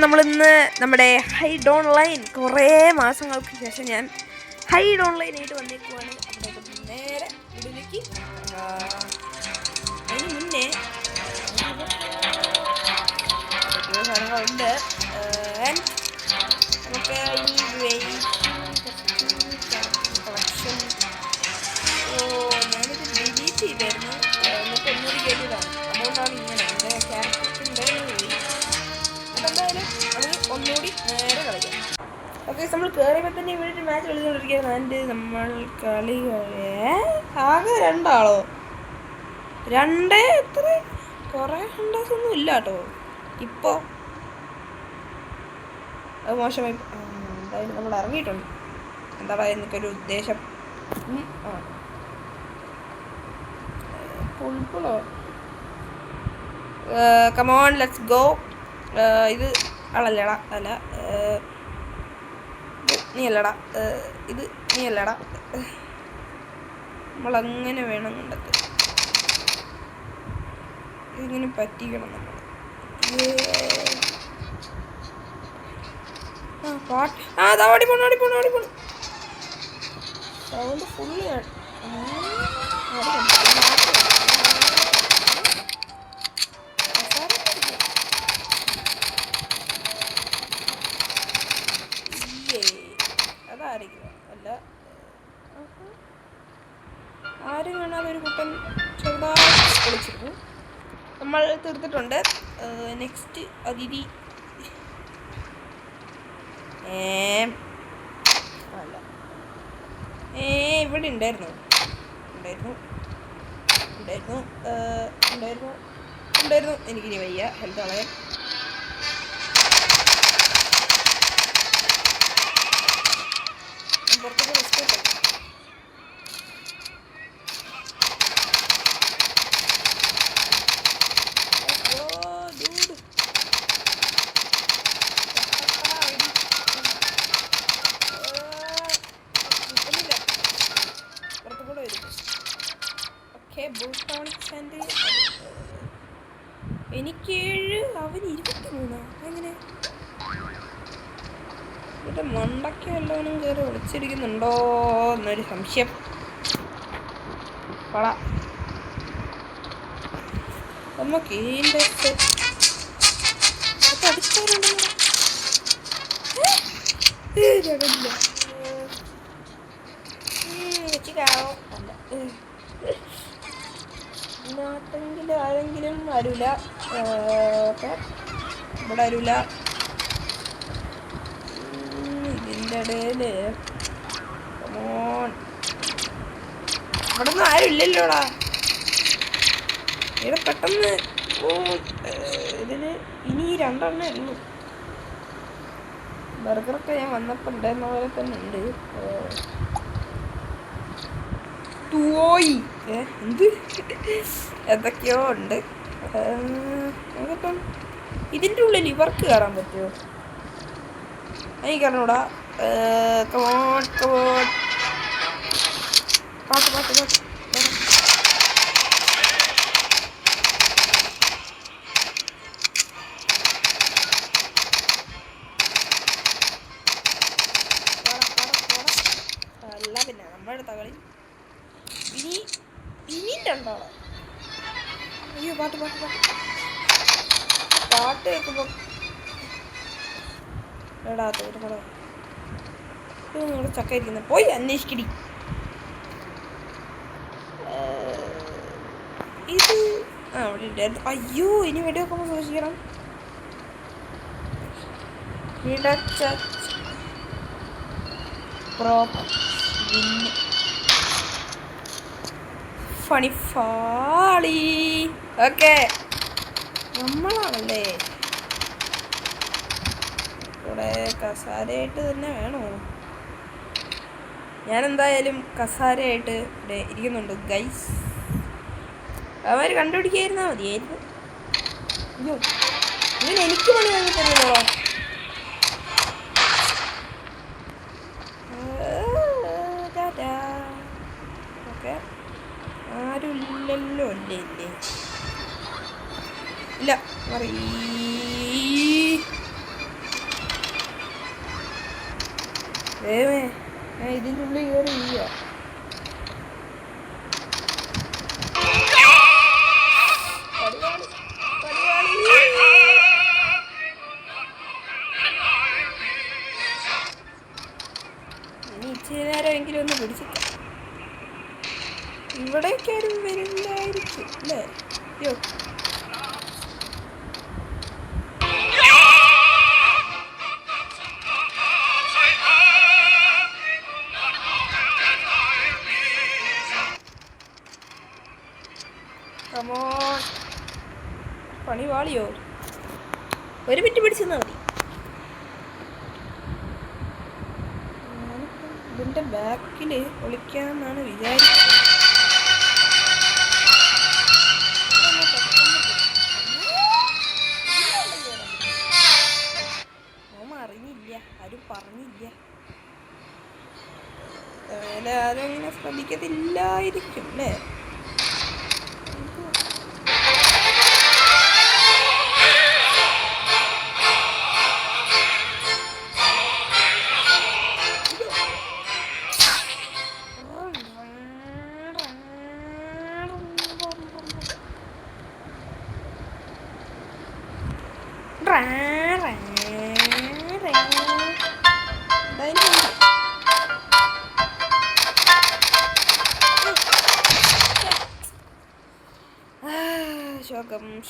നമ്മളിന്ന് നമ്മുടെ hide online കുറേ മാസങ്ങൾക്ക് ശേഷം ഞാൻ ഹൈഡ് ഓൺലൈനായിട്ട് വന്നേക്കുവാണ്. നേരെ ഇതിലേക്ക് അതിന് മുന്നേ സാധനങ്ങളുണ്ട്. നമുക്ക് ഈ കളക്ഷൻ ഞാനിത് ഡിലീറ്റ് ചെയ്തായിരുന്നു. എന്നിട്ട് ഒന്നുകൂടി കയറ്റിയതാണ്. അതുകൊണ്ടാണ് ഇങ്ങനെ എൻ്റെ ക്യാരക്ടർ ഉണ്ടായിരുന്നു പോയി. അതെന്തായാലും അത് ഒന്നുകൂടി നേരെ കളിക്കാം. ഓക്കെ, നമ്മൾ കയറിയപ്പോൾ തന്നെ ഇവിടെ ഒരു മാച്ച് കളിച്ചുകൊണ്ടിരിക്കുകയാണ്. ആൻഡ് നമ്മൾ കളി ആകെ രണ്ടാളോ എത്ര കുറേ ഹണ്ടേഴ്സൊന്നും ഇല്ല കേട്ടോ. ഇപ്പോൾ അത് മോശമായി. എന്തായാലും നമ്മൾ ഇറങ്ങിയിട്ടുണ്ട്. എന്താടാ എനിക്കൊരു ഉദ്ദേശം. പുൾപ്പുളോ കമോൺ ലെറ്റ്സ് ഗോ. ഇത് ആളല്ലടാ, അല്ല നീ അല്ലടാ, ഇത് നീ അല്ലടാ. നമ്മളങ്ങനെ വേണം കണ്ടത്. ഇതിങ്ങനെ പറ്റിക്കണം നമ്മൾ. പാട്ട് ഓടിപ്പോണം സൗണ്ട് ഫുള്ള് അതായിരിക്കും. അല്ല, ആരും കാണാതെ ഒരു കുട്ടൻ ചെറുതായി കളിച്ചിരുന്നു. നമ്മൾ തീർത്തിട്ടുണ്ട്. നെക്സ്റ്റ് അതിഥി അല്ല ഇവിടെ ഉണ്ടായിരുന്നു. എനിക്കിനി വയ്യ ഹെൽത്ത് കളയാൻ. പുറത്തേക്ക് റിസ്ക് എനിക്ക് 7, അവന് 23. എങ്ങനെ ഇവിടെ മണ്ടയ്ക്ക് വല്ലവനും കയറി വിളിച്ചിരിക്കുന്നുണ്ടോ എന്നൊരു സംശയം. നമുക്ക് ആരെങ്കിലും അരുല. ഇവിടെ അരുല. ഇതിൻ്റെ ഇടയിൽ ഇവിടെ ഒന്നും ആരും ഇല്ലല്ലോടാ. ഇവിടെ പെട്ടെന്ന് ഇതിന് ഇനി 2 എണ്ണേ ഉള്ളൂ. ബർഗറൊക്കെ ഞാൻ വന്നപ്പോൾ ഉണ്ടായിരുന്ന പോലെ തന്നെ ഉണ്ട്. എന്ത് എന്തൊക്കെയോ ഉണ്ട്. നമുക്കിപ്പം ഇതിൻ്റെ ഉള്ളിൽ ഇവർക്ക് കയറാൻ പറ്റുമോ? എനിക്ക് അറിഞ്ഞൂടാ. പാട്ട് അല്ല, പിന്നെ നമ്മുടെ തകളി ഇനി 2 ആളോ. അയ്യോ, പാട്ട് കേൾക്കുമ്പോൾ നിങ്ങളുടെ ചക്ക ഇരിക്കുന്നത് പോയി അന്വേഷിക്കടി. ഇത് അവിടെ ഉണ്ടായിരുന്നു. അയ്യോ, ഇനി വെടി വെക്കുമ്പോൾ സൂക്ഷിക്കണം. ഫണിഫാളി. ഓക്കെ, നമ്മളാണല്ലേ. ഇവിടെ കസാരയായിട്ട് തന്നെ വേണോ? ഞാനെന്തായാലും കസാരയായിട്ട് ഇവിടെ ഇരിക്കുന്നുണ്ട് ഗൈസ്. അവർ കണ്ടുപിടിക്കാതിരുന്നാൽ മതിയായിരുന്നു. അയ്യോ, ഇവൻ എനിക്ക് പണി വാങ്ങി തരുന്നോ? ഓക്കെ, ആരുമില്ലല്ലോ. ഇല്ല ഇല്ല, ഇതിൻ്റെ ഉള്ളിൽ കയറി ഇല്ല. ഇനി ഇച്ചിരി നേരമെങ്കിലും ഒന്ന് പിടിച്ചിട്ട് ഇവിടേക്കാരും വരില്ലായിരിക്കും അല്ലേ? അയ്യോ, പണി വാളിയോ? ഒരു മിനിറ്റ് പിടിച്ചെന്നാൽ മതി. ഇതിൻ്റെ ബാക്കിൽ ഒളിക്കാമെന്നാണ് വിചാരിച്ചത്. അറിഞ്ഞില്ല, ആരും പറഞ്ഞില്ല. ആരും ഇങ്ങനെ ശ്രദ്ധിക്കത്തില്ലായിരിക്കും അല്ലേ?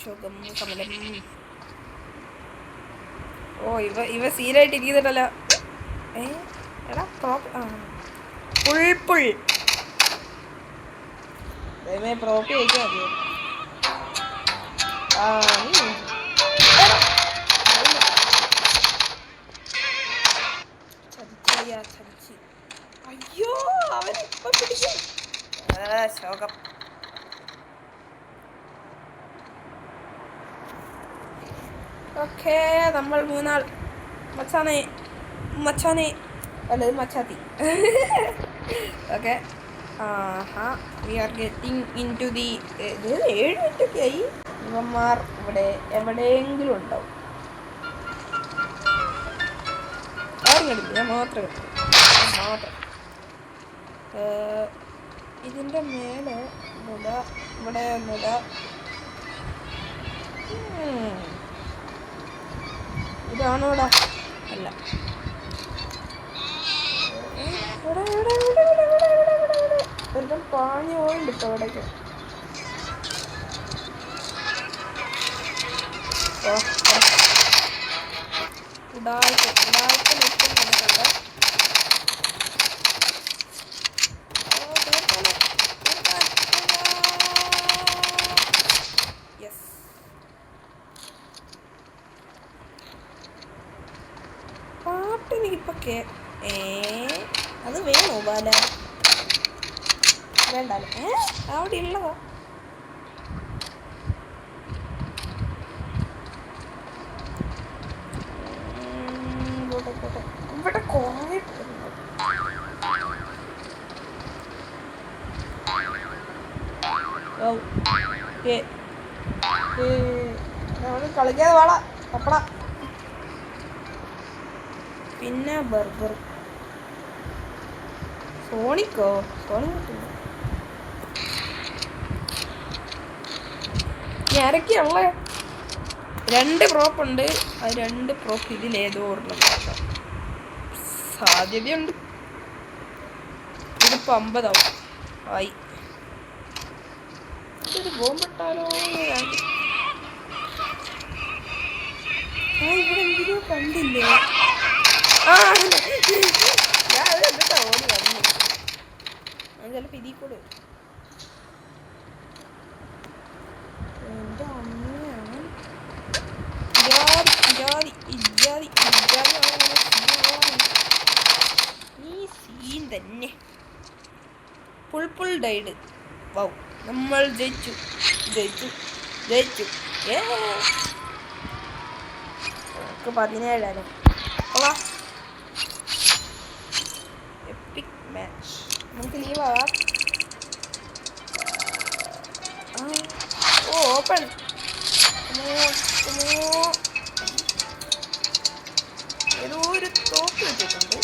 ശോകം കമലം. ഓ, ഇവ സീനായിട്ട് ഇരിക്കുന്നുണ്ടല്ലോ. എടാ പുൾ പ്രോപ്പി കഴിക്കാൻ മതിയോ? ചതിച്ച്. അയ്യോ, അവനിപ്പോ പിടിക്കും. ശോകം. ഓക്കെ, നമ്മൾ മൂന്നാൾ മച്ചാനെ അല്ല മച്ചാത്തി. Okay, we are getting into the 7 മിനിറ്റൊക്കെ ആയി. ഇവന്മാർ ഇവിടെ എവിടെയെങ്കിലും ഉണ്ടാവും. ആരും കണ്ടില്ല, ഞാൻ മാത്രം ഇതിൻ്റെ മേലെ ഒന്നുമില്ല, ഇവിടെ ഒന്നുമില്ല. ഇതാണോടാ? അല്ല, ഇവിടെ പാഞ്ഞു പോയിണ്ട് ഇപ്പൊ ഇവിടേക്ക്. ഉടായ്പ നിൽക്കുന്നുണ്ട്. പാട്ടെനിക്കിപ്പോ അത് വേണോ ബാല? വേണ്ടല്ലേ, അവിടെ ഉള്ളതാ. ഇവിടെ കുറേ കളിക്കാതെ വാള പപ്പട. പിന്നെ ബർഗർ. സോണിക്കോ? ഞാനൊക്കെയുള്ള 2 പ്രോപ്പ് ഉണ്ട്. ആ 2 പ്രോപ്പ് ഇതിലേതോ ഒരെണ്ണം സാധ്യതയുണ്ട്. ഇതിപ്പോൾ 50 ആവും ആയി. ഇതൊരു ബോംബിട്ടാലോ? ഇവിടെ എന്തിനോ കണ്ടില്ലേ? ഞാൻ അവിടെ എന്നിട്ടാ ഓടി വന്നു. അത് ചിലപ്പോൾ ഇതിൽ കൂടെ എൻ്റെ അമ്മയാണ്. ഈ സീൻ തന്നെ. Pull died. വൗ, നമ്മൾ ജയിച്ചു. നമുക്ക് 17 എപ്പിക് മാച്ച്. നമുക്ക് ലീവാവാം. ഓപ്പൺ. ഏതോ ഒരു തോക്ക് വെച്ചിട്ടുണ്ട്.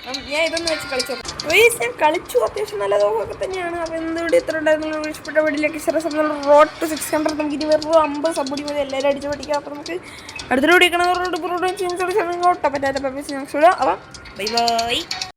ഞാൻ ഇതൊന്ന് വെച്ച് കളിച്ചു ഞാൻ കളിച്ചു അത്യാവശ്യം നല്ല തോക്കൊക്കെ തന്നെയാണ്. അപ്പോൾ എന്തുകൂടി ഇത്ര ഉണ്ടായിരുന്നു ഇഷ്ടപ്പെട്ട വീട്ടിലേക്ക് റോഡ് ടു 600 നമുക്ക് 50 സബ്ബുടി പോലെ എല്ലാവരും അടിച്ചു പഠിക്കാം. അപ്പോൾ നമുക്ക് അടുത്തൊരു വീഡിയോ കാണാൻ പറ്റാത്ത അപ്പം ബൈ ബൈ.